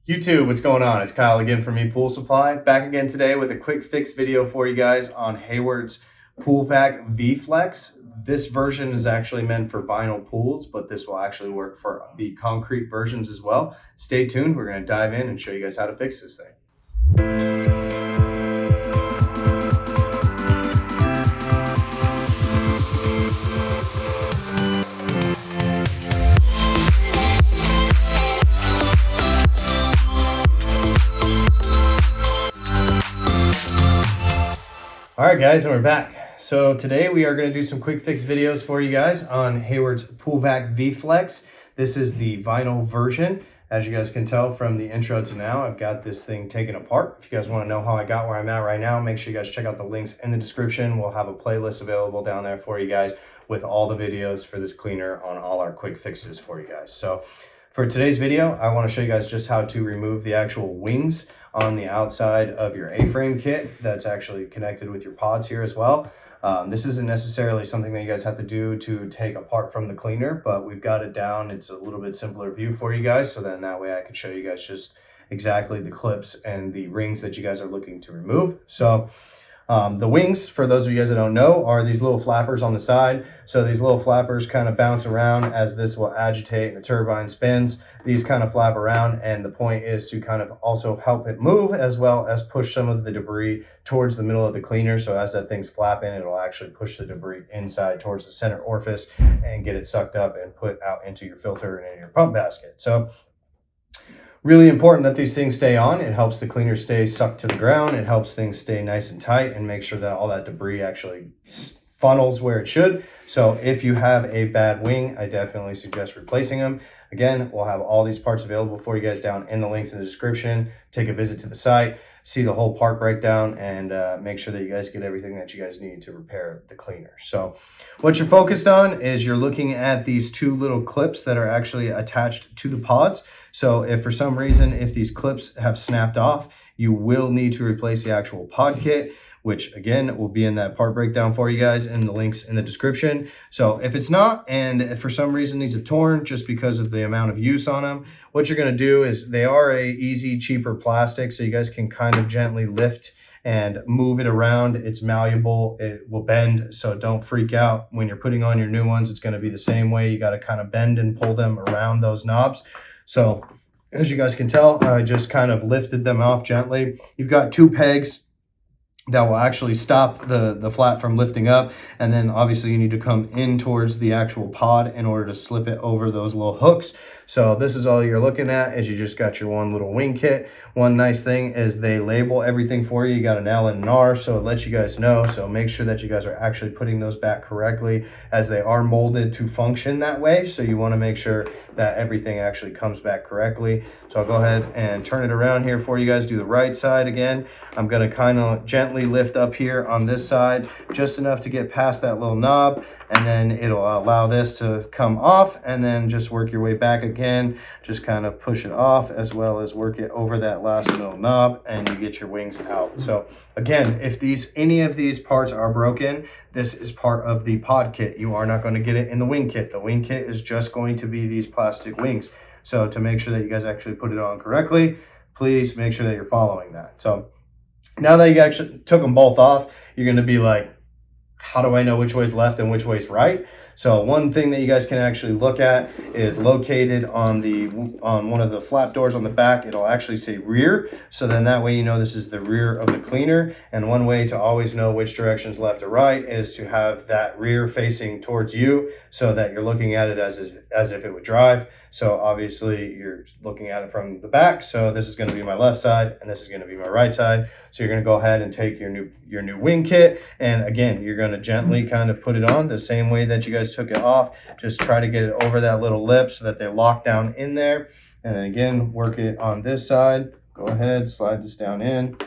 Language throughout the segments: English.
YouTube, what's going on? It's Kyle again from ePoolSupply. Back again today with a quick fix video for you guys on Hayward's PoolVac V-Flex. This version is actually meant for vinyl pools, but this will actually work for the concrete versions as well. Stay tuned. We're going to dive in and show you guys how to fix this thing. All right, guys, and we're back. So today we are going to do some quick fix videos for you guys on Hayward's PoolVac V-Flex. This is the vinyl version. As you guys can tell from the intro to now, I've got this thing taken apart. If you guys want to know how I got where I'm at right now, make sure you guys check out the links in the description. We'll have a playlist available down there for you guys with all the videos for this cleaner on all our quick fixes for you guys. So for today's video, I want to show you guys just how to remove the actual wings on the outside of your A-frame kit that's actually connected with your pods here as well. This isn't necessarily something that you guys have to do to take apart from the cleaner, but we've got it down. It's a little bit simpler view for you guys, so then that way I can show you guys just exactly the clips and the rings that you guys are looking to remove. So the wings, for those of you guys that don't know, are these little flappers on the side. So these little flappers kind of bounce around as this will agitate and the turbine spins. These kind of flap around, and the point is to kind of also help it move as well as push some of the debris towards the middle of the cleaner. So as that thing's flapping, it'll actually push the debris inside towards the center orifice and get it sucked up and put out into your filter and into your pump basket. So really important that these things stay on. It helps the cleaner stay sucked to the ground. It helps things stay nice and tight and make sure that all that debris actually funnels where it should. So if you have a bad wing, I definitely suggest replacing them. Again, we'll have all these parts available for you guys down in the links in the description. Take a visit to the site, see the whole part breakdown, and make sure that you guys get everything that you guys need to repair the cleaner. So what you're focused on is you're looking at these two little clips that are actually attached to the pods. So if for some reason, if these clips have snapped off, you will need to replace the actual pod kit, which again will be in that part breakdown for you guys in the links in the description. So if it's not, and if for some reason these have torn just because of the amount of use on them, what you're going to do is they are a easy, cheaper plastic, so you guys can kind of gently lift and move it around. It's malleable, it will bend, so don't freak out when you're putting on your new ones. It's going to be the same way. You got to kind of bend and pull them around those knobs. So as you guys can tell, I just kind of lifted them off gently. You've got two pegs that will actually stop the flat from lifting up, and then obviously you need to come in towards the actual pod in order to slip it over those little hooks. So this is all you're looking at, is you just got your one little wing kit. One nice thing is they label everything for you. You got an L and an R, so it lets you guys know. So make sure that you guys are actually putting those back correctly, as they are molded to function that way. So you want to make sure that everything actually comes back correctly. So I'll go ahead and turn it around here for you guys. Do the right side again. I'm going to kind of gently lift up here on this side, just enough to get past that little knob, and then it'll allow this to come off, and then just work your way back again. Just kind of push it off as well as work it over that last little knob, and you get your wings out. So again, if any of these parts are broken, this is part of the pod kit. You are not going to get it in the wing kit. The wing kit is just going to be these plastic wings. So to make sure that you guys actually put it on correctly, please make sure that you're following that. So now that you actually took them both off, you're going to be like, how do I know which way's left and which way's right? So one thing that you guys can actually look at is located on one of the flap doors on the back. It'll actually say rear. So then that way you know this is the rear of the cleaner. And one way to always know which direction's left or right is to have that rear facing towards you, so that you're looking at it as if it would drive. So obviously you're looking at it from the back. So this is going to be my left side and this is going to be my right side. So you're going to go ahead and take your new wing kit. And again, you're going to gently kind of put it on the same way that you guys took it off. Just try to get it over that little lip so that they lock down in there. And then again, work it on this side. Go ahead, slide this down in.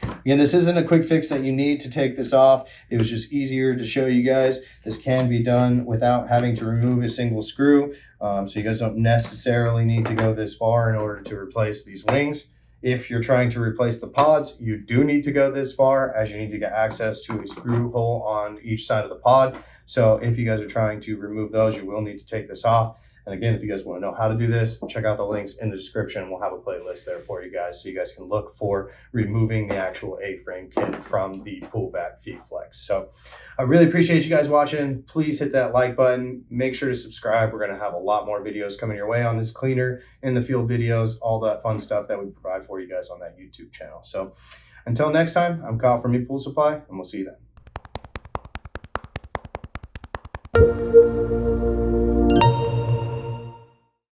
Again, this isn't a quick fix that you need to take this off. It was just easier to show you guys. This can be done without having to remove a single screw. So you guys don't necessarily need to go this far in order to replace these wings. If you're trying to replace the pods, you do need to go this far, as you need to get access to a screw hole on each side of the pod. So if you guys are trying to remove those, you will need to take this off. And again, if you guys want to know how to do this, check out the links in the description. We'll have a playlist there for you guys so you guys can look for removing the actual A-frame kit from the PoolVac V-Flex. So I really appreciate you guys watching. Please hit that like button. Make sure to subscribe. We're going to have a lot more videos coming your way on this cleaner, in the field videos, all that fun stuff that we provide for you guys on that YouTube channel. So until next time, I'm Kyle from ePoolSupply, and we'll see you then.